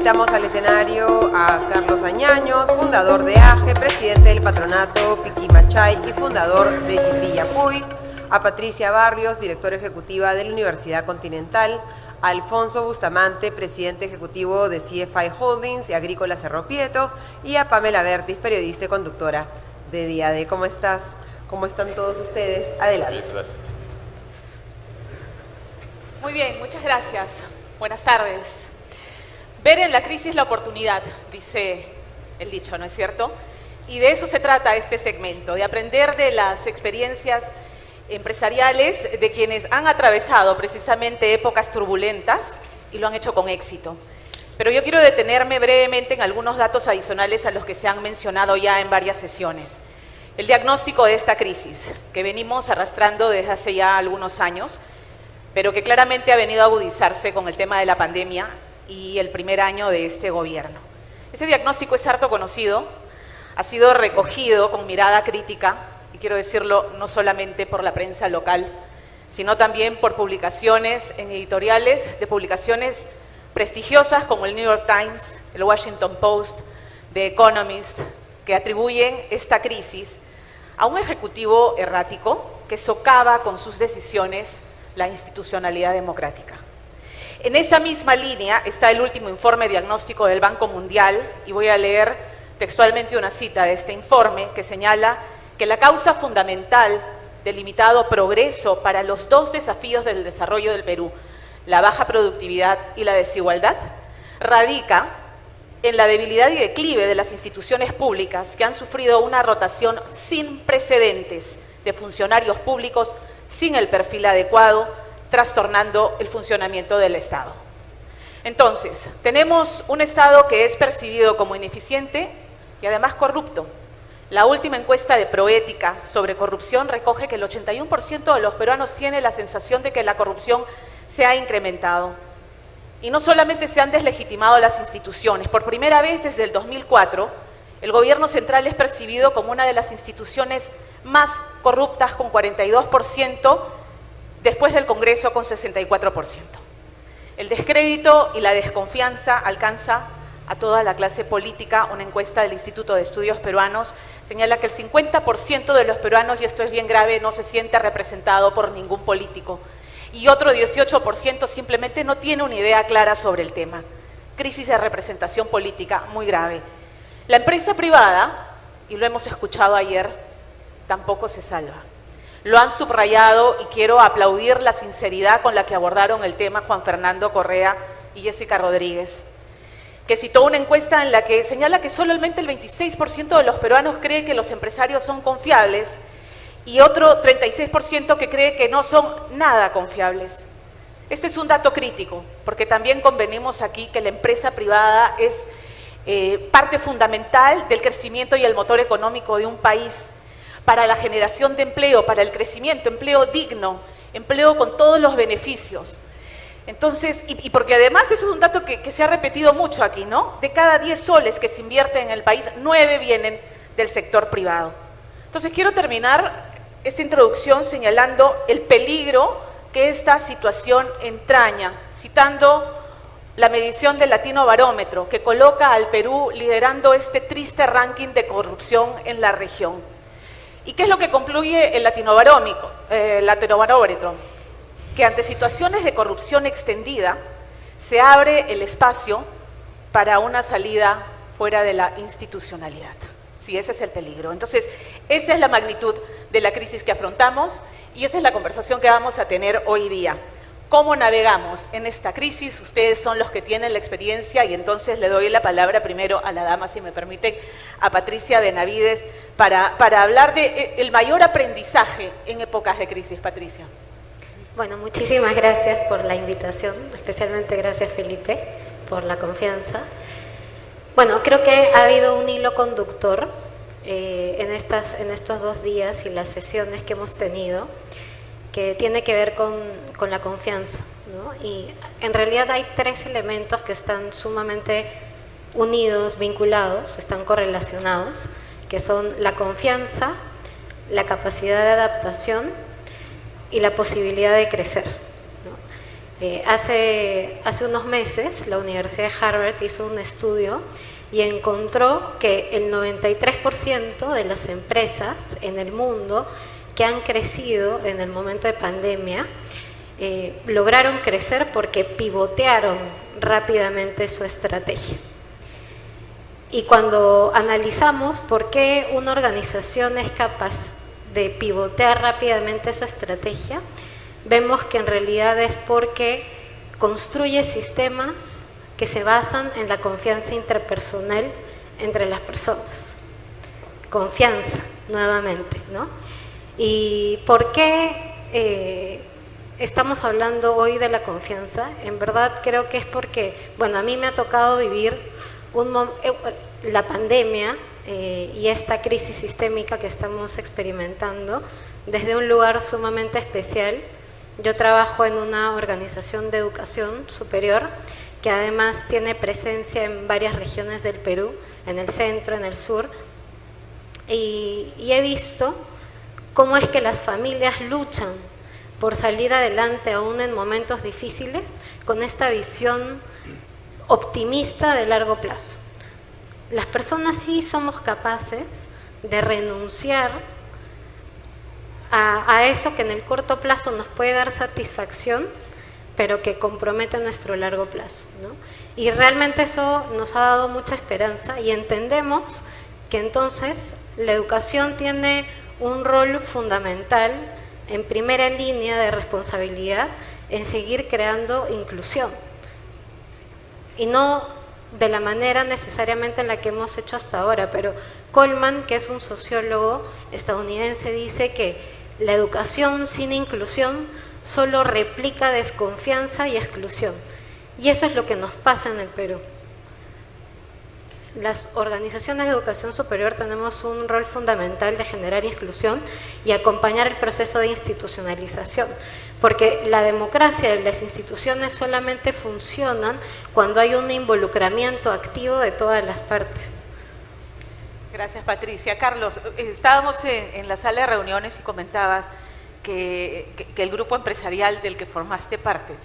Invitamos al escenario a Carlos Añaños, fundador de AGE, presidente del patronato Piquimachay y fundador de Yitiyapuy, a Patricia Barrios, directora ejecutiva de la Universidad Continental, a Alfonso Bustamante, presidente ejecutivo de CFI Holdings y Agrícola Cerro Prieto, y a Pamela Bertis, periodista y conductora de DIADE. ¿Cómo estás? ¿Cómo están todos ustedes? Adelante. Bien, gracias. Muy bien, muchas gracias. Buenas tardes. Ver en la crisis la oportunidad, dice el dicho, ¿no es cierto? Y de eso se trata este segmento, de aprender de las experiencias empresariales de quienes han atravesado precisamente épocas turbulentas y lo han hecho con éxito. Pero yo quiero detenerme brevemente en algunos datos adicionales a los que se han mencionado ya en varias sesiones. El diagnóstico de esta crisis, que venimos arrastrando desde hace ya algunos años, pero que claramente ha venido a agudizarse con el tema de la pandemia y el primer año de este gobierno. Ese diagnóstico es harto conocido, ha sido recogido con mirada crítica, y quiero decirlo no solamente por la prensa local, sino también por publicaciones en editoriales de publicaciones prestigiosas como el New York Times, el Washington Post, The Economist, que atribuyen esta crisis a un ejecutivo errático que socava con sus decisiones la institucionalidad democrática. En esa misma línea está el último informe diagnóstico del Banco Mundial, y voy a leer textualmente una cita de este informe que señala que la causa fundamental del limitado progreso para los dos desafíos del desarrollo del Perú, la baja productividad y la desigualdad, radica en la debilidad y declive de las instituciones públicas que han sufrido una rotación sin precedentes de funcionarios públicos sin el perfil adecuado, trastornando el funcionamiento del Estado. Entonces, tenemos un Estado que es percibido como ineficiente y además corrupto. La última encuesta de Proética sobre corrupción recoge que el 81% de los peruanos tiene la sensación de que la corrupción se ha incrementado. Y no solamente se han deslegitimado las instituciones, por primera vez desde el 2004, el gobierno central es percibido como una de las instituciones más corruptas, con 42%, después del Congreso con 64%. El descrédito y la desconfianza alcanza a toda la clase política. Una encuesta del Instituto de Estudios Peruanos señala que el 50% de los peruanos, y esto es bien grave, no se siente representado por ningún político, y otro 18% simplemente no tiene una idea clara sobre el tema. Crisis de representación política muy grave. La empresa privada, y lo hemos escuchado ayer, tampoco se salva. Lo han subrayado y quiero aplaudir la sinceridad con la que abordaron el tema Juan Fernando Correa y Jessica Rodríguez, que citó una encuesta en la que señala que solamente el 26% de los peruanos cree que los empresarios son confiables y otro 36% que cree que no son nada confiables. Este es un dato crítico, porque también convenimos aquí que la empresa privada es parte fundamental del crecimiento y el motor económico de un país, para la generación de empleo, para el crecimiento, empleo digno, empleo con todos los beneficios. Entonces, y porque además eso es un dato que se ha repetido mucho aquí, ¿no? De cada 10 soles que se invierten en el país, 9 vienen del sector privado. Entonces, quiero terminar esta introducción señalando el peligro que esta situación entraña, citando la medición del Latino Barómetro, que coloca al Perú liderando este triste ranking de corrupción en la región. ¿Y qué es lo que concluye el Latino Barómetro? Que ante situaciones de corrupción extendida se abre el espacio para una salida fuera de la institucionalidad. Sí, ese es el peligro. Entonces, esa es la magnitud de la crisis que afrontamos y esa es la conversación que vamos a tener hoy día. ¿Cómo navegamos en esta crisis? Ustedes son los que tienen la experiencia y entonces le doy la palabra primero a la dama, si me permiten, a Patricia Benavides, para hablar de el mayor aprendizaje en épocas de crisis. Patricia. Bueno, muchísimas gracias por la invitación, especialmente gracias Felipe por la confianza. Bueno, creo que ha habido un hilo conductor en estos 2 días y las sesiones que hemos tenido, que tiene que ver con la confianza, ¿no? Y en realidad hay 3 elementos que están sumamente unidos, vinculados, están correlacionados, que son la confianza, la capacidad de adaptación y la posibilidad de crecer, ¿no? Hace unos meses la Universidad de Harvard hizo un estudio y encontró que el 93% de las empresas en el mundo que han crecido en el momento de pandemia lograron crecer porque pivotearon rápidamente su estrategia. Y cuando analizamos por qué una organización es capaz de pivotear rápidamente su estrategia, vemos que en realidad es porque construye sistemas que se basan en la confianza interpersonal entre las personas. Confianza, nuevamente, ¿no? ¿Y por qué estamos hablando hoy de la confianza? En verdad creo que es porque, bueno, a mí me ha tocado vivir la pandemia y esta crisis sistémica que estamos experimentando desde un lugar sumamente especial. Yo trabajo en una organización de educación superior que además tiene presencia en varias regiones del Perú, en el centro, en el sur, y he visto cómo es que las familias luchan por salir adelante aún en momentos difíciles con esta visión optimista de largo plazo. Las personas sí somos capaces de renunciar a eso que en el corto plazo nos puede dar satisfacción, pero que compromete nuestro largo plazo, ¿no? Y realmente eso nos ha dado mucha esperanza y entendemos que entonces la educación tiene un rol fundamental en primera línea de responsabilidad en seguir creando inclusión. Y no de la manera necesariamente en la que hemos hecho hasta ahora, pero Coleman, que es un sociólogo estadounidense, dice que la educación sin inclusión solo replica desconfianza y exclusión. Y eso es lo que nos pasa en el Perú. Las organizaciones de educación superior tenemos un rol fundamental de generar inclusión y acompañar el proceso de institucionalización, porque la democracia y las instituciones solamente funcionan cuando hay un involucramiento activo de todas las partes. Gracias, Patricia. Carlos, estábamos en la sala de reuniones y comentabas que el grupo empresarial del que formaste parte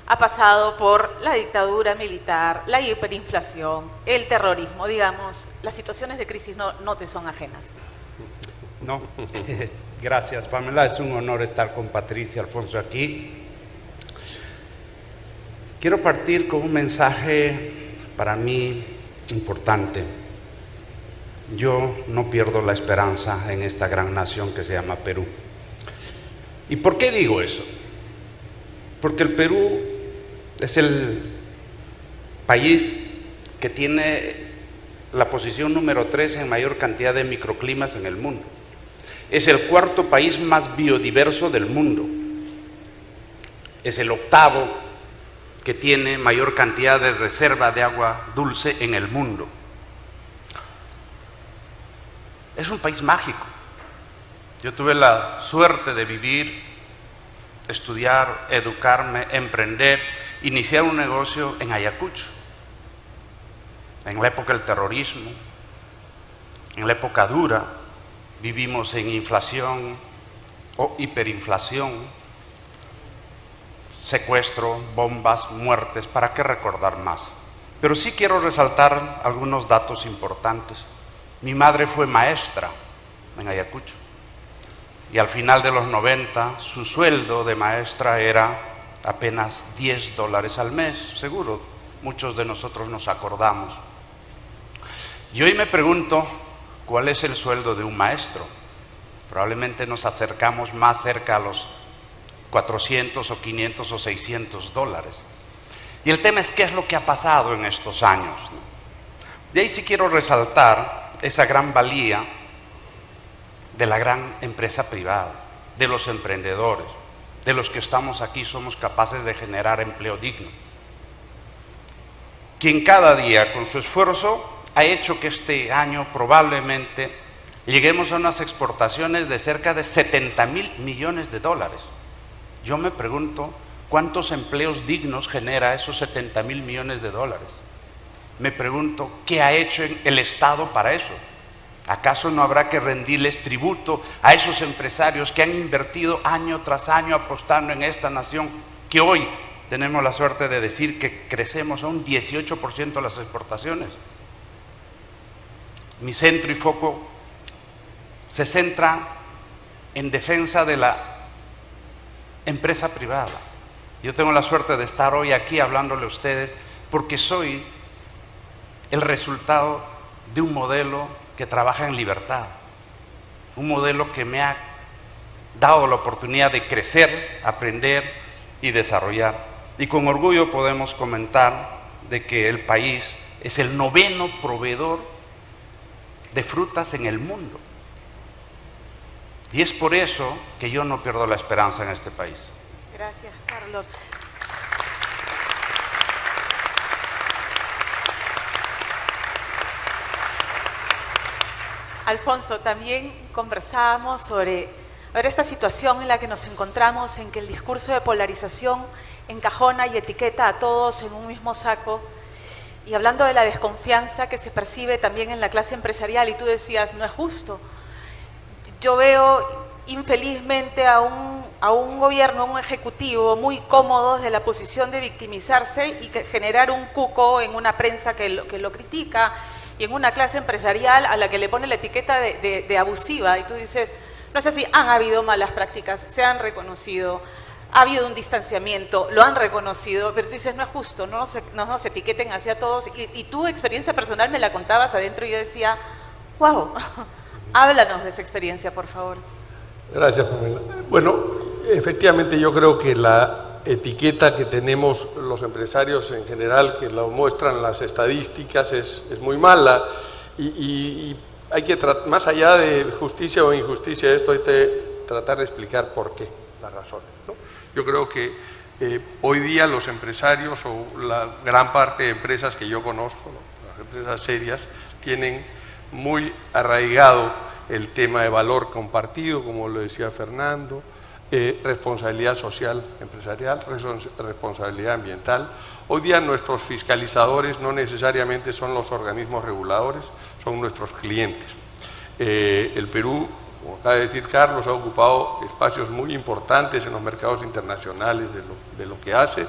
ha pasado por la dictadura militar, la hiperinflación, el terrorismo, digamos, las situaciones de crisis no te son ajenas. No, gracias, Pamela, es un honor estar con Patricia Alfonso aquí. Quiero partir con un mensaje para mí importante. Yo no pierdo la esperanza en esta gran nación que se llama Perú. ¿Y por qué digo eso? Porque el Perú es el país que tiene la posición número 3 en mayor cantidad de microclimas en el mundo. Es el cuarto país más biodiverso del mundo. Es el octavo que tiene mayor cantidad de reserva de agua dulce en el mundo. Es un país mágico. Yo tuve la suerte de vivir, estudiar, educarme, emprender, iniciar un negocio en Ayacucho, en la época del terrorismo, en la época dura. Vivimos en inflación o hiperinflación, secuestro, bombas, muertes, ¿para qué recordar más? Pero sí quiero resaltar algunos datos importantes. Mi madre fue maestra en Ayacucho y al final de los 90 su sueldo de maestra era apenas $10 al mes, seguro muchos de nosotros nos acordamos. Y hoy me pregunto, ¿cuál es el sueldo de un maestro? Probablemente nos acercamos más cerca a los 400 o 500 o $600. Y el tema es qué es lo que ha pasado en estos años, ¿no? De ahí sí quiero resaltar esa gran valía de la gran empresa privada, de los emprendedores, de los que estamos aquí, somos capaces de generar empleo digno. Quien cada día con su esfuerzo ha hecho que este año probablemente lleguemos a unas exportaciones de cerca de $70,000 millones. Yo me pregunto, ¿cuántos empleos dignos genera esos $70,000 millones? Me pregunto, ¿qué ha hecho el Estado para eso? ¿Acaso no habrá que rendirles tributo a esos empresarios que han invertido año tras año apostando en esta nación, que hoy tenemos la suerte de decir que crecemos a un 18% las exportaciones. Mi centro y foco se centra en defensa de la empresa privada. Yo tengo la suerte de estar hoy aquí hablándole a ustedes porque soy el resultado de un modelo que trabaja en libertad, un modelo que me ha dado la oportunidad de crecer, aprender y desarrollar. Y con orgullo podemos comentar de que el país es el 9º proveedor de frutas en el mundo. Y es por eso que yo no pierdo la esperanza en este país. Gracias, Carlos. Alfonso, también conversábamos sobre esta situación en la que nos encontramos, en que el discurso de polarización encajona y etiqueta a todos en un mismo saco, y hablando de la desconfianza que se percibe también en la clase empresarial, y tú decías, no es justo. Yo veo infelizmente a un gobierno, a un ejecutivo muy cómodo desde la posición de victimizarse y generar un cuco en una prensa que lo critica, y en una clase empresarial a la que le pone la etiqueta de abusiva, y tú dices, no es así, han habido malas prácticas, se han reconocido, ha habido un distanciamiento, lo han reconocido, pero tú dices, no es justo, no nos etiqueten hacia todos, y tu experiencia personal me la contabas adentro y yo decía, wow, háblanos de esa experiencia, por favor. Gracias, Pamela. Bueno, efectivamente yo creo que la etiqueta que tenemos los empresarios en general, que lo muestran las estadísticas, es muy mala, y hay que, más allá de justicia o injusticia, esto hay que tratar de explicar por qué, las razones, ¿no? Yo creo que hoy día los empresarios, o la gran parte de empresas que yo conozco, ¿no?, las empresas serias, tienen muy arraigado el tema de valor compartido, como lo decía Fernando, responsabilidad social empresarial, responsabilidad ambiental. Hoy día nuestros fiscalizadores no necesariamente son los organismos reguladores, son nuestros clientes. El Perú, como acaba de decir Carlos, ha ocupado espacios muy importantes en los mercados internacionales de lo que hace,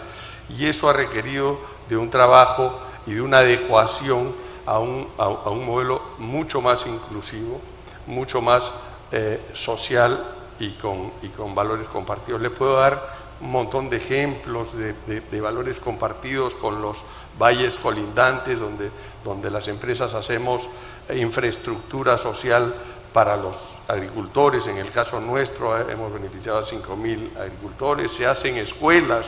y eso ha requerido de un trabajo y de una adecuación a un modelo mucho más inclusivo, mucho más social y con valores compartidos. Le puedo dar un montón de ejemplos de valores compartidos con los valles colindantes, donde las empresas hacemos infraestructura social para los agricultores. En el caso nuestro hemos beneficiado a 5.000 agricultores, se hacen escuelas,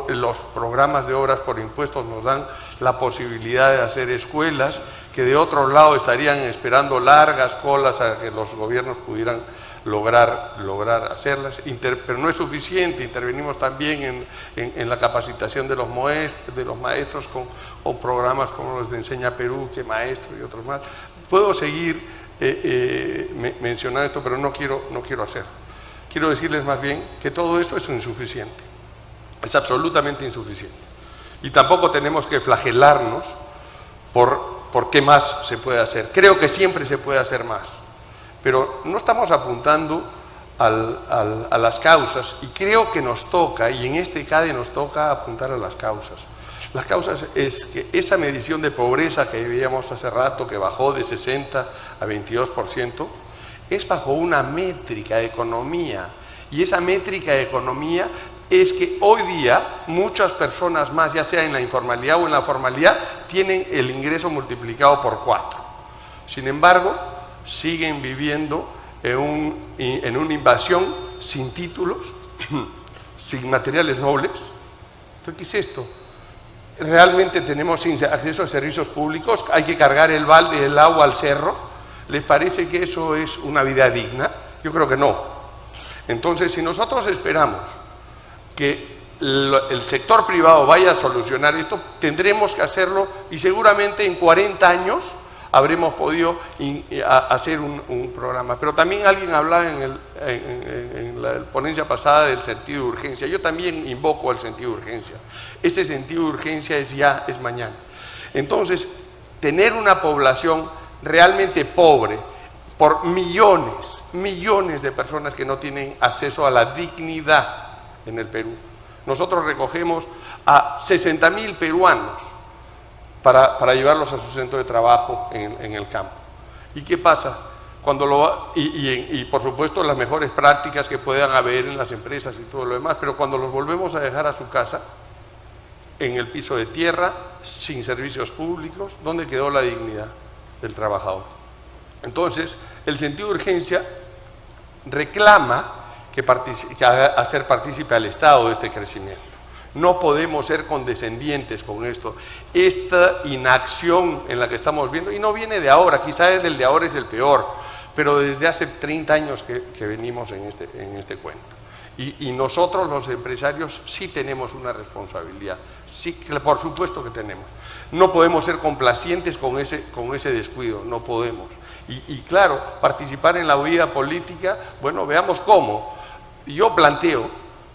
los programas de obras por impuestos nos dan la posibilidad de hacer escuelas que de otro lado estarían esperando largas colas a que los gobiernos pudieran lograr hacerlas, pero no es suficiente. Intervenimos también en la capacitación de los maestros con programas como los de Enseña Perú, Que Maestro y otros más. Puedo seguir mencionando esto, pero no quiero hacerlo. Quiero decirles más bien que todo eso es insuficiente. Es absolutamente insuficiente. Y tampoco tenemos que flagelarnos por qué más se puede hacer. Creo que siempre se puede hacer más, pero no estamos apuntando a las causas, y creo que nos toca, y en este CADE nos toca apuntar a las causas. Las causas es que esa medición de pobreza que veíamos hace rato, que bajó de 60 a 22%, es bajo una métrica de economía, y esa métrica de economía es que hoy día muchas personas más, ya sea en la informalidad o en la formalidad, tienen el ingreso multiplicado por 4. Sin embargo, siguen viviendo en una invasión sin títulos, sin materiales nobles. Entonces, ¿qué es esto? ¿Realmente tenemos acceso a servicios públicos? ¿Hay que cargar el balde del agua al cerro? ¿Les parece que eso es una vida digna? Yo creo que no. Entonces, si nosotros esperamos que el sector privado vaya a solucionar esto, tendremos que hacerlo, y seguramente en 40 años habremos podido hacer un programa. Pero también alguien hablaba en la ponencia pasada del sentido de urgencia. Yo también invoco el sentido de urgencia. Ese sentido de urgencia es mañana. Entonces, tener una población realmente pobre, por millones de personas que no tienen acceso a la dignidad en el Perú. nosotros recogemos a 60.000 peruanos para llevarlos a su centro de trabajo en el campo. ¿Y qué pasa? Y por supuesto las mejores prácticas que puedan haber en las empresas y todo lo demás, pero cuando los volvemos a dejar a su casa, en el piso de tierra, sin servicios públicos, ¿dónde quedó la dignidad del trabajador? Entonces, el sentido de urgencia reclama hacer partícipe al Estado de este crecimiento. No podemos ser condescendientes con esto. Esta inacción en la que estamos viendo, y no viene de ahora, quizás el de ahora es el peor, pero desde hace 30 años que venimos en este cuento. Y nosotros los empresarios sí tenemos una responsabilidad, sí, por supuesto que tenemos. No podemos ser complacientes con ese descuido, no podemos. Y claro, participar en la vida política, bueno, veamos cómo. Yo planteo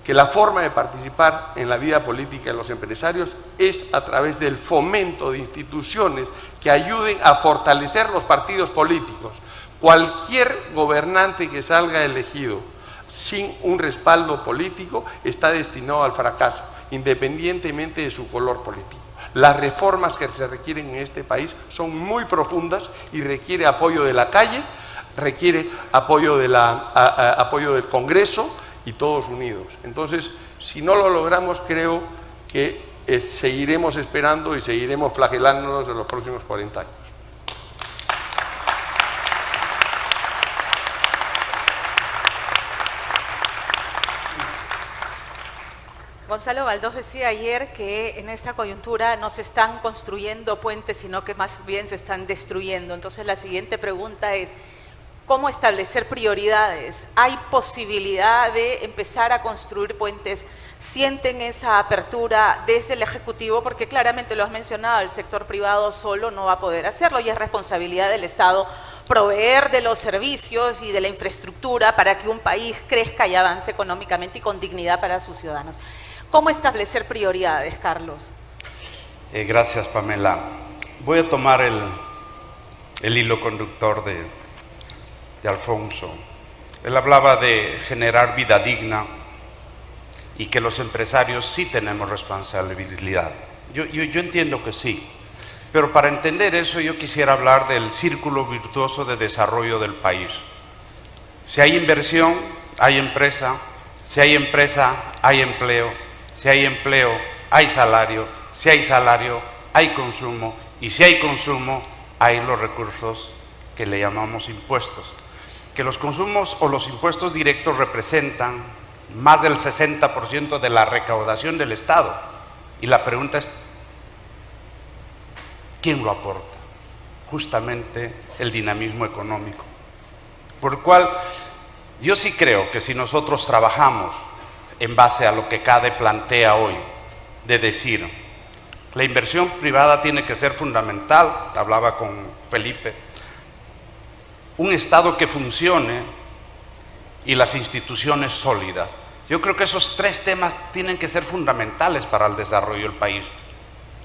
que la forma de participar en la vida política de los empresarios es a través del fomento de instituciones que ayuden a fortalecer los partidos políticos. Cualquier gobernante que salga elegido sin un respaldo político está destinado al fracaso, independientemente de su color político. Las reformas que se requieren en este país son muy profundas y requiere apoyo de la calle, requiere apoyo del Congreso y todos unidos. Entonces, si no lo logramos, creo que seguiremos esperando y seguiremos flagelándonos en los próximos 40 años. Gonzalo Valdós decía ayer que en esta coyuntura no se están construyendo puentes, sino que más bien se están destruyendo. Entonces la siguiente pregunta es, ¿cómo establecer prioridades? ¿Hay posibilidad de empezar a construir puentes? ¿Sienten esa apertura desde el Ejecutivo? Porque claramente lo has mencionado, el sector privado solo no va a poder hacerlo y es responsabilidad del Estado proveer de los servicios y de la infraestructura para que un país crezca y avance económicamente y con dignidad para sus ciudadanos. ¿Cómo establecer prioridades, Carlos? Gracias, Pamela. Voy a tomar el hilo conductor de Alfonso. Él hablaba de generar vida digna y que los empresarios sí tenemos responsabilidad. Yo entiendo que sí, pero para entender eso yo quisiera hablar del círculo virtuoso de desarrollo del país. Si hay inversión, hay empresa. Si hay empresa, hay empleo. Si hay empleo, hay salario. Si hay salario, hay consumo. Y si hay consumo, hay los recursos que le llamamos impuestos. Que los consumos o los impuestos directos representan más del 60% de la recaudación del Estado. Y la pregunta es, ¿quién lo aporta? Justamente el dinamismo económico. Por lo cual, yo sí creo que si nosotros trabajamos en base a lo que CADE plantea hoy, de decir, la inversión privada tiene que ser fundamental, hablaba con Felipe, un Estado que funcione y las instituciones sólidas. Yo creo que esos tres temas tienen que ser fundamentales para el desarrollo del país.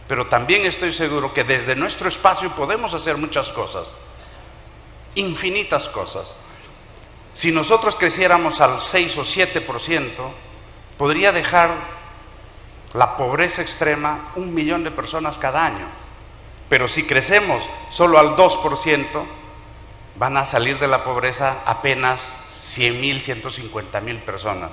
Pero también estoy seguro que desde nuestro espacio podemos hacer muchas cosas, infinitas cosas. Si nosotros creciéramos al 6 o 7%, podría dejar la pobreza extrema 1 millón de personas cada año. Pero si crecemos solo al 2%, van a salir de la pobreza apenas 100.000, 150.000 personas.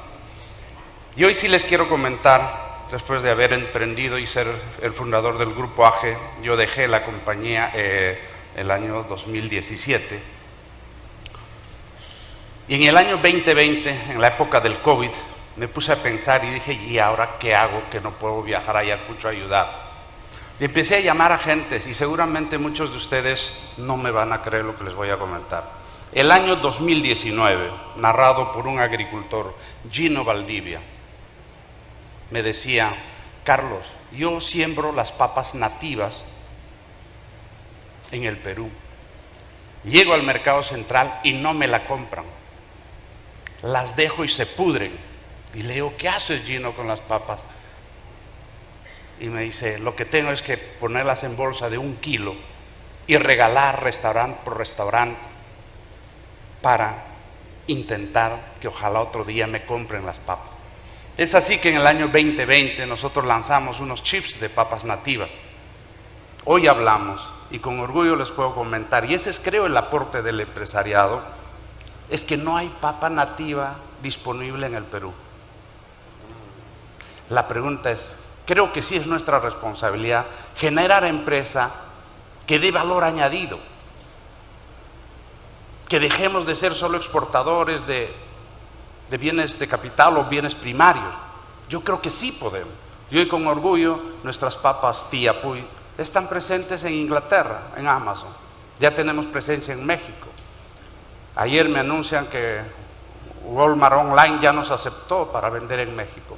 Y hoy sí les quiero comentar, después de haber emprendido y ser el fundador del Grupo AGE, yo dejé la compañía el año 2017. Y en el año 2020, en la época del COVID, me puse a pensar y dije, ¿y ahora qué hago que no puedo viajar a Ayacucho a ayudar? Y empecé a llamar a gentes y seguramente muchos de ustedes no me van a creer lo que les voy a comentar. El año 2019, narrado por un agricultor, Gino Valdivia, me decía, Carlos, yo siembro las papas nativas en el Perú. Llego al mercado central y no me la compran. Las dejo y se pudren. Y le digo, ¿qué haces, Gino, con las papas? Y me dice, lo que tengo es que ponerlas en bolsa de 1 kilo y regalar restaurante por restaurante para intentar que ojalá otro día me compren las papas. Es así que en el año 2020 nosotros lanzamos unos chips de papas nativas. Hoy hablamos, y con orgullo les puedo comentar, y ese es creo el aporte del empresariado, es que no hay papa nativa disponible en el Perú. La pregunta es, creo que sí es nuestra responsabilidad generar empresa que dé valor añadido, que dejemos de ser solo exportadores de bienes de capital o bienes primarios. Yo creo que sí podemos. Y hoy con orgullo nuestras papas Tía Puy están presentes en Inglaterra, en Amazon. Ya tenemos presencia en México. Ayer me anuncian que Walmart Online ya nos aceptó para vender en México.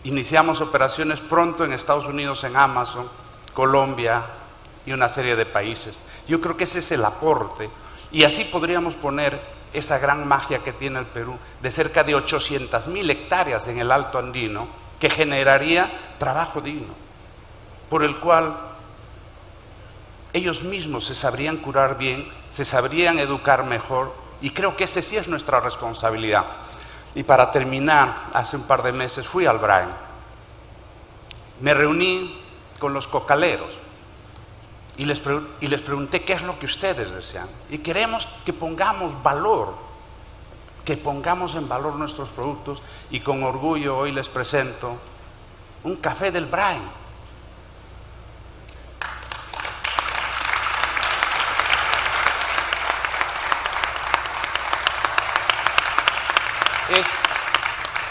Iniciamos operaciones pronto en Estados Unidos, en Amazon, Colombia y una serie de países. Yo creo que ese es el aporte. Y así podríamos poner esa gran magia que tiene el Perú, de cerca de 800,000 hectáreas en el Alto Andino, que generaría trabajo digno, por el cual ellos mismos se sabrían curar bien, se sabrían educar mejor, y creo que ese sí es nuestra responsabilidad. Y para terminar, hace un par de meses fui al Brain. Me reuní con los cocaleros y les pregunté qué es lo que ustedes desean. Y queremos que pongamos valor, que pongamos en valor nuestros productos, y con orgullo hoy les presento un café del Brain.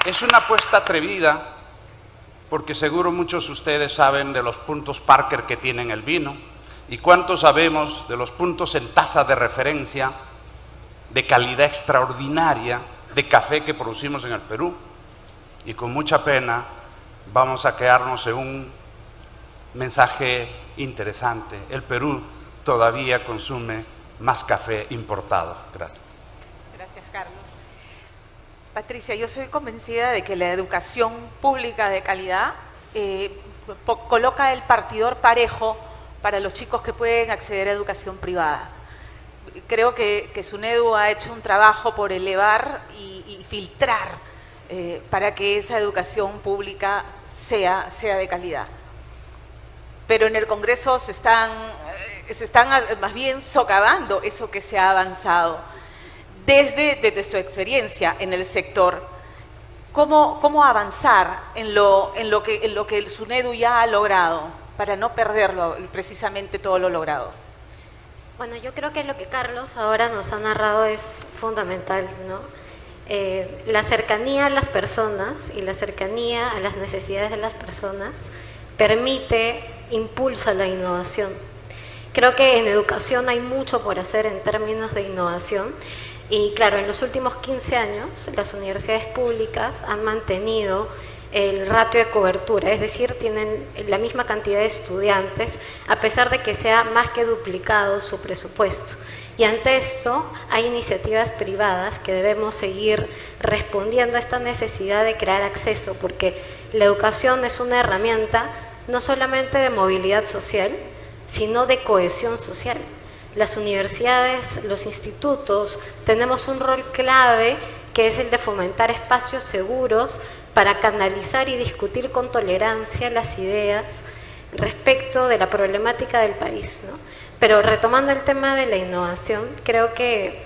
Es una apuesta atrevida, porque seguro muchos de ustedes saben de los puntos Parker que tienen el vino, y cuántos sabemos de los puntos en tasa de referencia de calidad extraordinaria de café que producimos en el Perú. Y con mucha pena vamos a quedarnos en un mensaje interesante: el Perú todavía consume más café importado. Gracias. Gracias, Carlos. Patricia, yo soy convencida de que la educación pública de calidad coloca el partidor parejo para los chicos que pueden acceder a educación privada. Creo que SUNEDU ha hecho un trabajo por elevar y filtrar para que esa educación pública sea de calidad. Pero en el Congreso se están más bien socavando eso que se ha avanzado. Desde su experiencia en el sector, ¿cómo avanzar en lo que el SUNEDU ya ha logrado para no perderlo, precisamente todo lo logrado? Bueno, yo creo que lo que Carlos ahora nos ha narrado es fundamental, ¿no? La cercanía a las personas y la cercanía a las necesidades de las personas impulsa la innovación. Creo que en educación hay mucho por hacer en términos de innovación. Y claro, en los últimos 15 años las universidades públicas han mantenido el ratio de cobertura, es decir, tienen la misma cantidad de estudiantes a pesar de que se ha más que duplicado su presupuesto. Y ante esto hay iniciativas privadas que debemos seguir respondiendo a esta necesidad de crear acceso, porque la educación es una herramienta no solamente de movilidad social, sino de cohesión social. Las universidades, los institutos, tenemos un rol clave que es el de fomentar espacios seguros para canalizar y discutir con tolerancia las ideas respecto de la problemática del país, ¿no? Pero retomando el tema de la innovación, creo que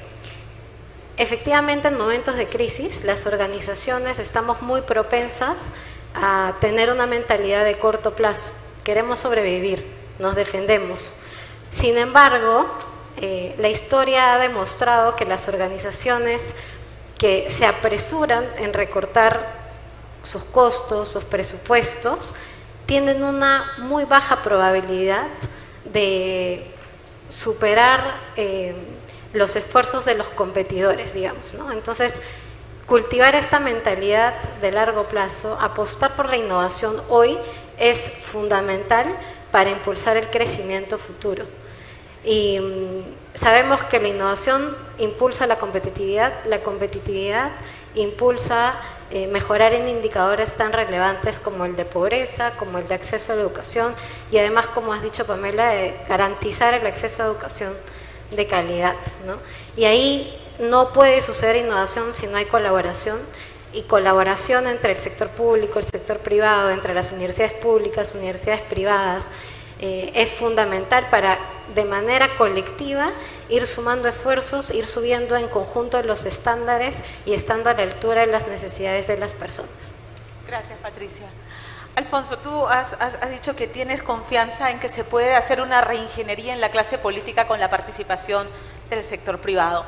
efectivamente en momentos de crisis las organizaciones estamos muy propensas a tener una mentalidad de corto plazo. Queremos sobrevivir, nos defendemos. Sin embargo, la historia ha demostrado que las organizaciones que se apresuran en recortar sus costos, sus presupuestos, tienen una muy baja probabilidad de superar los esfuerzos de los competidores, digamos, ¿no? Entonces, cultivar esta mentalidad de largo plazo, apostar por la innovación hoy es fundamental para impulsar el crecimiento futuro. Y sabemos que la innovación impulsa la competitividad impulsa mejorar en indicadores tan relevantes como el de pobreza, como el de acceso a la educación y además, como has dicho Pamela, garantizar el acceso a educación de calidad, ¿no? Y ahí no puede suceder innovación si no hay colaboración y colaboración entre el sector público, el sector privado, entre las universidades públicas, universidades privadas, es fundamental para, de manera colectiva, ir sumando esfuerzos, ir subiendo en conjunto los estándares y estando a la altura de las necesidades de las personas. Gracias, Patricia. Alfonso, tú has dicho que tienes confianza en que se puede hacer una reingeniería en la clase política con la participación del sector privado.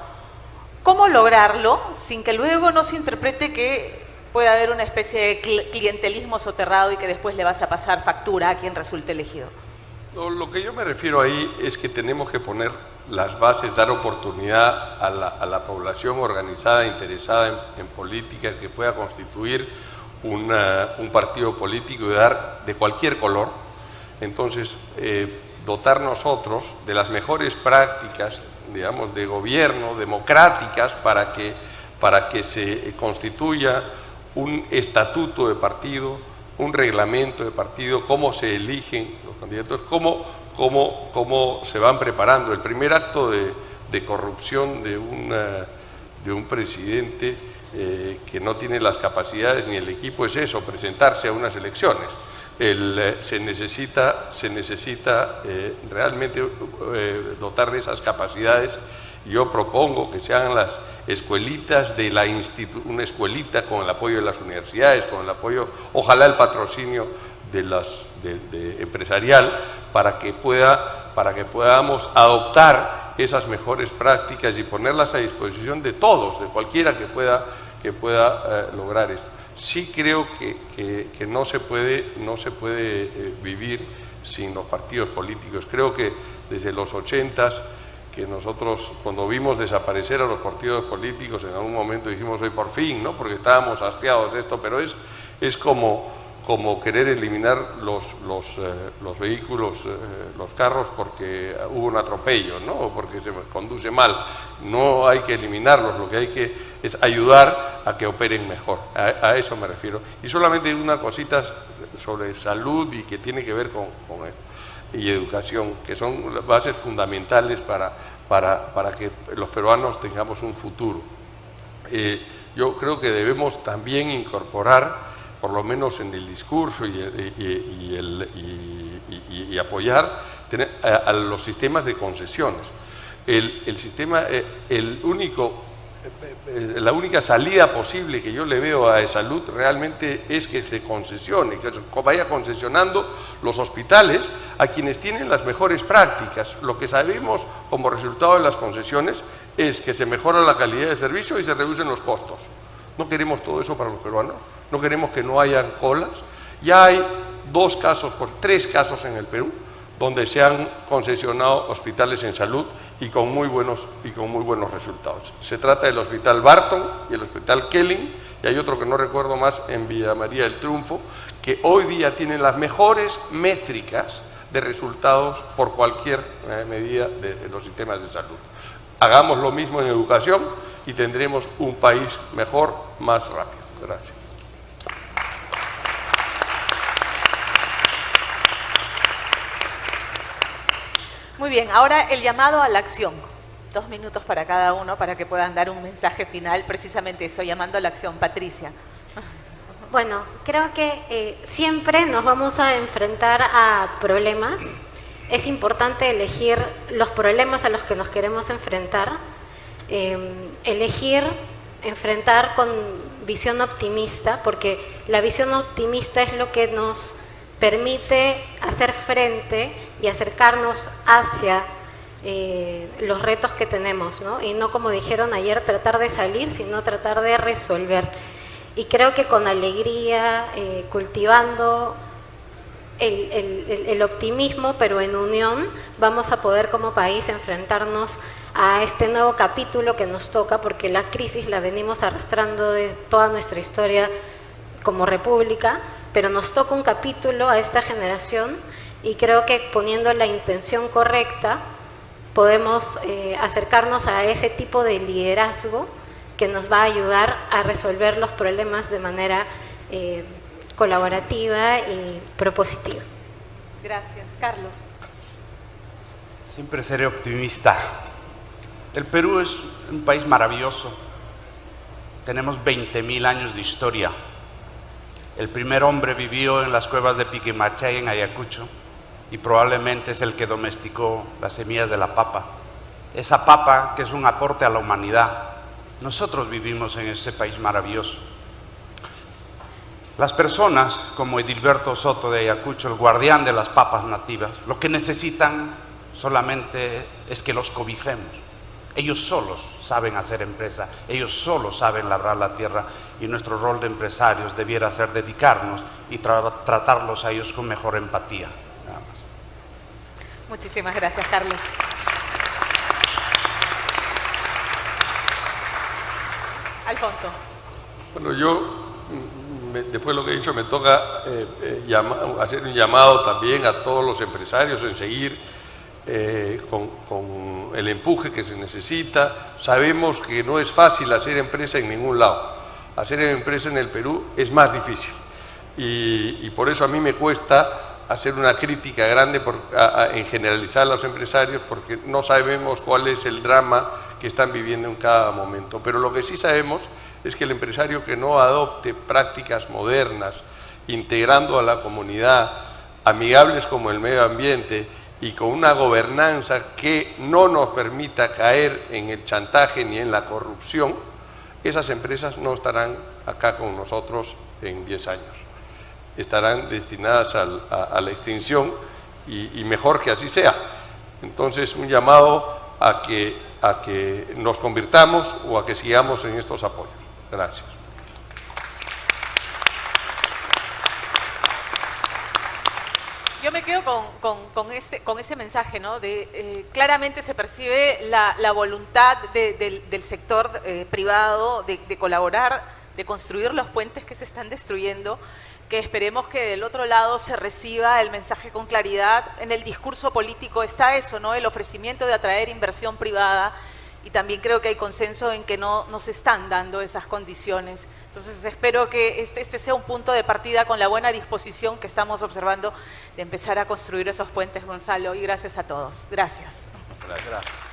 ¿Cómo lograrlo sin que luego no se interprete que puede haber una especie de clientelismo soterrado y que después le vas a pasar factura a quien resulte elegido? Lo que yo me refiero ahí es que tenemos que poner las bases, dar oportunidad a la población organizada, interesada en política, que pueda constituir un partido político de cualquier color. Entonces, dotar nosotros de las mejores prácticas, digamos, de gobierno, democráticas, para que se constituya un estatuto de partido, un reglamento de partido, cómo se eligen los candidatos, cómo se van preparando. El primer acto de corrupción de un presidente que no tiene las capacidades ni el equipo es eso, presentarse a unas elecciones. Se necesita realmente dotar de esas capacidades. Yo propongo que se hagan las escuelitas de una escuelita con el apoyo de las universidades, con el apoyo, ojalá el patrocinio de empresarial, para que podamos adoptar esas mejores prácticas y ponerlas a disposición de todos, de cualquiera que pueda lograr esto. Sí creo que no se puede vivir sin los partidos políticos. Creo que desde los 80s, que nosotros cuando vimos desaparecer a los partidos políticos, en algún momento dijimos hoy por fin, ¿no? Porque estábamos hastiados de esto, pero es como querer eliminar los vehículos, los carros, porque hubo un atropello, ¿no? O porque se conduce mal. No hay que eliminarlos, lo que hay que es ayudar a que operen mejor. A eso me refiero. Y solamente una cosita sobre salud y que tiene que ver con esto, y educación, que son bases fundamentales para que los peruanos tengamos un futuro. Yo creo que debemos también incorporar, por lo menos en el discurso y apoyar a los sistemas de concesiones. La única salida posible que yo le veo a salud realmente es que se concesione, que vaya concesionando los hospitales a quienes tienen las mejores prácticas. Lo que sabemos como resultado de las concesiones es que se mejora la calidad de servicio y se reducen los costos. No queremos todo eso para los peruanos, no queremos que no hayan colas. Ya hay 3 casos en el Perú donde se han concesionado hospitales en salud y con muy buenos resultados. Se trata del Hospital Barton y el Hospital Kelling, y hay otro que no recuerdo más en Villa María del Triunfo, que hoy día tienen las mejores métricas de resultados por cualquier medida de los sistemas de salud. Hagamos lo mismo en educación y tendremos un país mejor, más rápido. Gracias. Muy bien, ahora el llamado a la acción. 2 minutos para cada uno para que puedan dar un mensaje final, precisamente eso, llamando a la acción. Patricia. Bueno, creo que siempre nos vamos a enfrentar a problemas. Es importante elegir los problemas a los que nos queremos enfrentar, enfrentar con visión optimista, porque la visión optimista es lo que nos permite hacer frente y acercarnos hacia los retos que tenemos, ¿no? Y no, como dijeron ayer, tratar de salir, sino tratar de resolver. Y creo que con alegría, cultivando el optimismo, pero en unión, vamos a poder como país enfrentarnos a este nuevo capítulo que nos toca, porque la crisis la venimos arrastrando de toda nuestra historia como república, pero nos toca un capítulo a esta generación, y creo que poniendo la intención correcta podemos acercarnos a ese tipo de liderazgo que nos va a ayudar a resolver los problemas de manera colaborativa y propositiva. Gracias. Carlos. Siempre seré optimista. El Perú es un país maravilloso. tenemos 20.000 años de historia. El primer hombre vivió en las cuevas de Piquimachay, en Ayacucho, y probablemente es el que domesticó las semillas de la papa. Esa papa que es un aporte a la humanidad. Nosotros vivimos en ese país maravilloso. Las personas, como Edilberto Soto de Ayacucho, el guardián de las papas nativas, lo que necesitan solamente es que los cobijemos. Ellos solos saben hacer empresa, ellos solos saben labrar la tierra, y nuestro rol de empresarios debiera ser dedicarnos y tratarlos a ellos con mejor empatía. Nada más. Muchísimas gracias, Carlos. Alfonso. Bueno, después de lo que he dicho, me toca hacer un llamado también a todos los empresarios en seguir con el empuje que se necesita. Sabemos que no es fácil hacer empresa en ningún lado. Hacer empresa en el Perú es más difícil. Y por eso a mí me cuesta hacer una crítica grande en generalizar a los empresarios, porque no sabemos cuál es el drama que están viviendo en cada momento. Pero lo que sí sabemos es que el empresario que no adopte prácticas modernas, integrando a la comunidad, amigables como el medio ambiente y con una gobernanza que no nos permita caer en el chantaje ni en la corrupción, esas empresas no estarán acá con nosotros en 10 años. Estarán destinadas a la extinción, y mejor que así sea. Entonces, un llamado a que nos convirtamos o a que sigamos en estos apoyos. Gracias. Yo me quedo con ese mensaje, ¿no? Claramente se percibe la voluntad del sector privado de colaborar, de construir los puentes que se están destruyendo, que esperemos que del otro lado se reciba el mensaje con claridad. En el discurso político está eso, ¿no? El ofrecimiento de atraer inversión privada, y también creo que hay consenso en que no se están dando esas condiciones. Entonces espero que este sea un punto de partida con la buena disposición que estamos observando de empezar a construir esos puentes, Gonzalo, y gracias a todos. Gracias. Gracias.